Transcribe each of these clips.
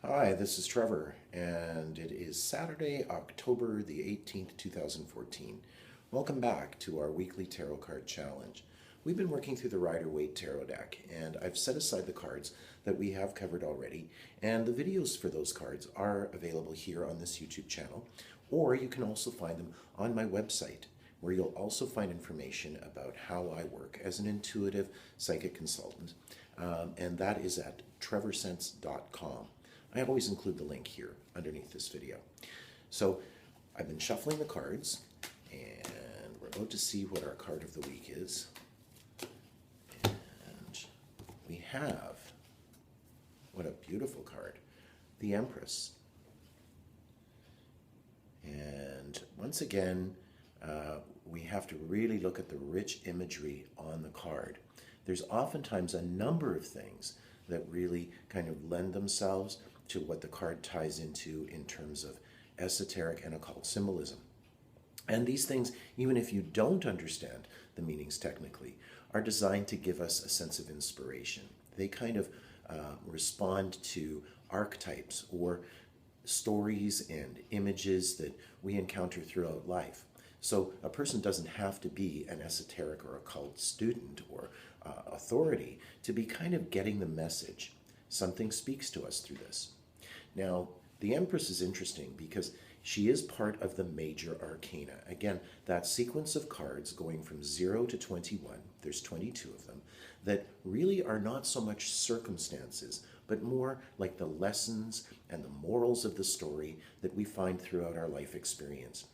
Hi, this is Trevor, and it is Saturday, October the 18th, 2014. Welcome back to our weekly tarot card challenge. We've been working through the Rider-Waite tarot deck, and I've set aside the cards that we have covered already, and the videos for those cards are available here on this YouTube channel, or you can also find them on my website, where you'll also find information about how I work as an intuitive psychic consultant, and that is at trevorsense.com. I always include the link here underneath this video. So I've been shuffling the cards, and we're about to see what our card of the week is. And we have, what a beautiful card, the Empress. And once again, we have to really look at the rich imagery on the card. There's oftentimes a number of things that really kind of lend themselves to what the card ties into in terms of esoteric and occult symbolism. And these things, even if you don't understand the meanings technically, are designed to give us a sense of inspiration. They kind of respond to archetypes or stories and images that we encounter throughout life. So a person doesn't have to be an esoteric or occult student or authority to be kind of getting the message. Something speaks to us through this. Now, the Empress is interesting because she is part of the major arcana. Again, that sequence of cards going from 0 to 21, there's 22 of them, that really are not so much circumstances, but more like the lessons and the morals of the story that we find throughout our life experience.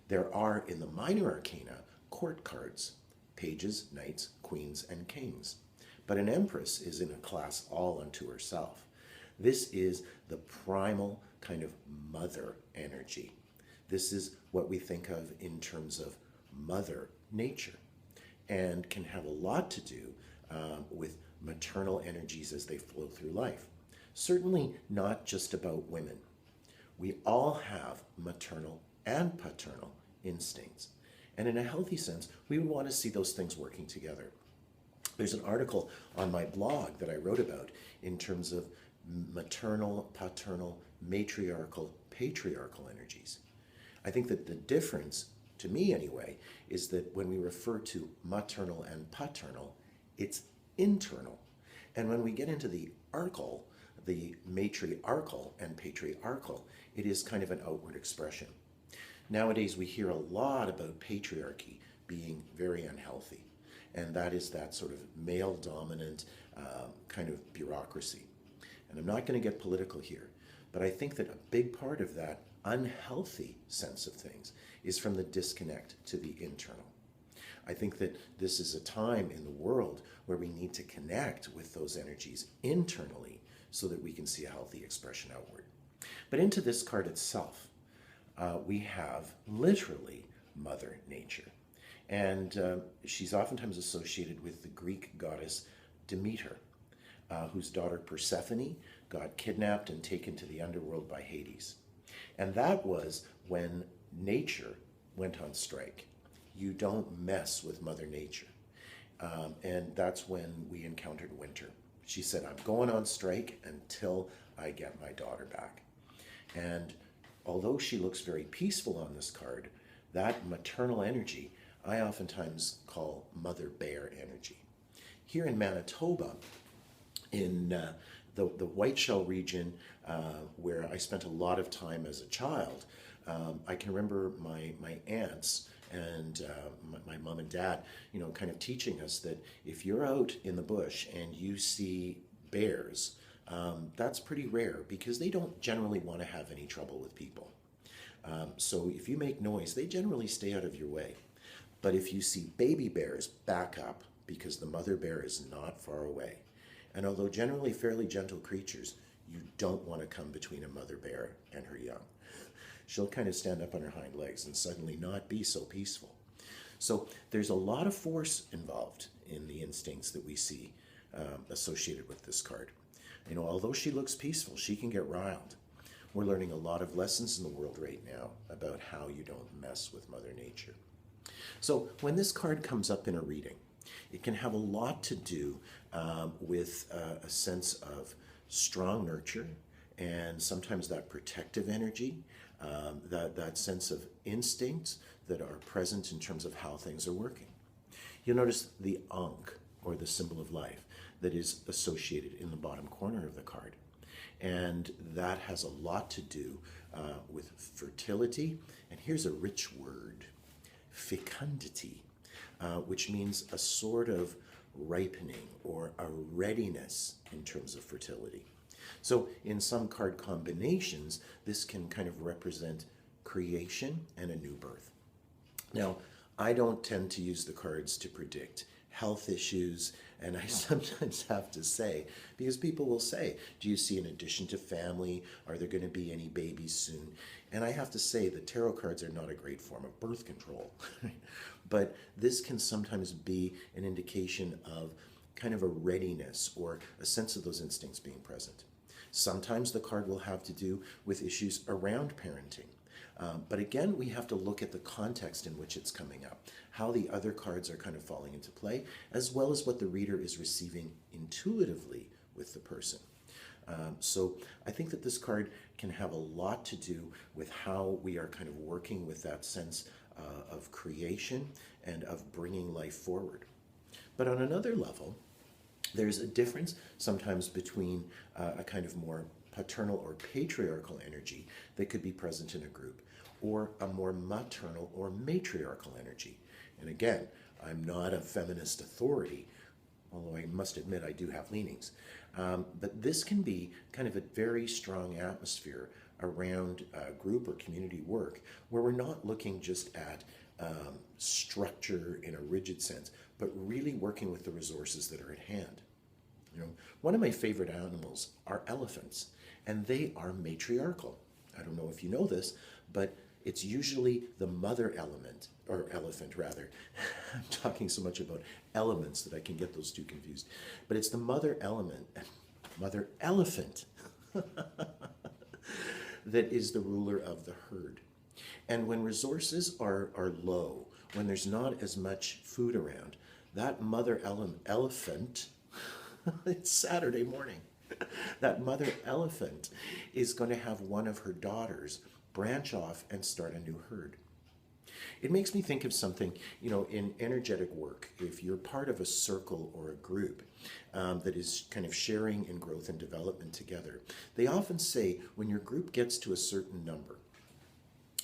There are, in the minor arcana, court cards, pages, knights, queens, and kings. But an Empress is in a class all unto herself. This is the primal kind of mother energy. This is what we think of in terms of mother nature, and can have a lot to do with maternal energies as they flow through life. Certainly not just about women. We all have maternal and paternal instincts. And in a healthy sense, we would want to see those things working together. There's an article on my blog that I wrote about in terms of maternal, paternal, matriarchal, patriarchal energies. I think that the difference, to me anyway, is that when we refer to maternal and paternal, it's internal. And when we get into the archal, the matriarchal and patriarchal, it is kind of an outward expression. Nowadays, we hear a lot about patriarchy being very unhealthy, and that is that sort of male-dominant kind of bureaucracy. And I'm not going to get political here, but I think that a big part of that unhealthy sense of things is from the disconnect to the internal. I think that this is a time in the world where we need to connect with those energies internally so that we can see a healthy expression outward. But into this card itself, we have literally Mother Nature. And she's oftentimes associated with the Greek goddess Demeter, whose daughter Persephone got kidnapped and taken to the underworld by Hades. And that was when nature went on strike. You don't mess with Mother Nature. And that's when we encountered winter. She said, I'm going on strike until I get my daughter back. And although she looks very peaceful on this card, that maternal energy I oftentimes call Mother Bear energy. Here in Manitoba, in the Whiteshell region, where I spent a lot of time as a child, I can remember my aunts and my mom and dad, kind of teaching us that if you're out in the bush and you see bears, that's pretty rare because they don't generally want to have any trouble with people. So if you make noise, they generally stay out of your way. But if you see baby bears, back up because the mother bear is not far away. And although generally fairly gentle creatures, you don't want to come between a mother bear and her young. She'll kind of stand up on her hind legs and suddenly not be so peaceful. So there's a lot of force involved in the instincts that we see associated with this card. Although she looks peaceful, she can get riled. We're learning a lot of lessons in the world right now about how you don't mess with Mother Nature. So when this card comes up in a reading, it can have a lot to do with a sense of strong nurture and sometimes that protective energy, that sense of instincts that are present in terms of how things are working. You'll notice the Ankh, or the symbol of life, that is associated in the bottom corner of the card. And that has a lot to do with fertility. And here's a rich word, fecundity, which means a sort of ripening or a readiness in terms of fertility. So in some card combinations, this can kind of represent creation and a new birth. Now, I don't tend to use the cards to predict health issues, and I sometimes have to say, because people will say, do you see an addition to family? Are there going to be any babies soon? And I have to say that tarot cards are not a great form of birth control. But this can sometimes be an indication of kind of a readiness or a sense of those instincts being present. Sometimes the card will have to do with issues around parenting. But again, we have to look at the context in which it's coming up, how the other cards are kind of falling into play, as well as what the reader is receiving intuitively with the person. So I think that this card can have a lot to do with how we are kind of working with that sense of creation and of bringing life forward. But on another level, there's a difference sometimes between a kind of more paternal or patriarchal energy that could be present in a group, or a more maternal or matriarchal energy. And again, I'm not a feminist authority, although I must admit I do have leanings. But this can be kind of a very strong atmosphere around group or community work, where we're not looking just at structure in a rigid sense, but really working with the resources that are at hand. You know, one of my favorite animals are elephants, and they are matriarchal. I don't know if you know this, but it's usually the mother element, or elephant rather. I'm talking so much about elements that I can get those two confused. But it's the mother elephant that is the ruler of the herd. And when resources are low, when there's not as much food around, that mother elephant, it's Saturday morning, that mother elephant is going to have one of her daughters branch off and start a new herd. It makes me think of something, you know, in energetic work. If you're part of a circle or a group that is kind of sharing in growth and development together, they often say when your group gets to a certain number,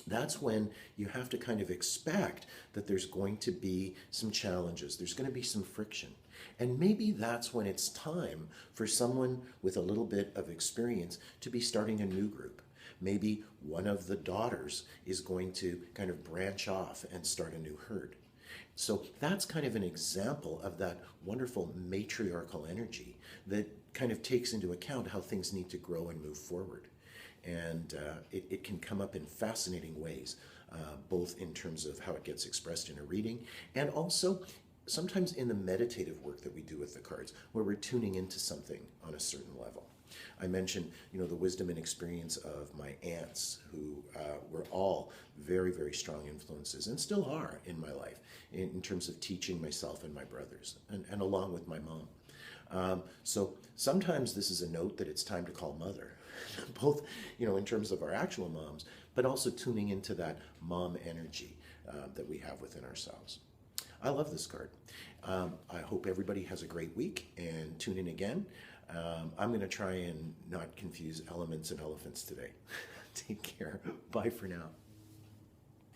that's when you have to kind of expect that there's going to be some challenges, there's going to be some friction. And maybe that's when it's time for someone with a little bit of experience to be starting a new group. Maybe one of the daughters is going to kind of branch off and start a new herd. So that's kind of an example of that wonderful matriarchal energy that kind of takes into account how things need to grow and move forward. And it can come up in fascinating ways, both in terms of how it gets expressed in a reading, and also sometimes in the meditative work that we do with the cards, where we're tuning into something on a certain level. I mentioned, you know, the wisdom and experience of my aunts, who were all very, very strong influences, and still are in my life, in terms of teaching myself and my brothers, and along with my mom. So sometimes this is a note that it's time to call mother, both, you know, in terms of our actual moms, but also tuning into that mom energy that we have within ourselves. I love this card. I hope everybody has a great week, and tune in again. I'm going to try and not confuse elements and elephants today. Take care. Bye for now.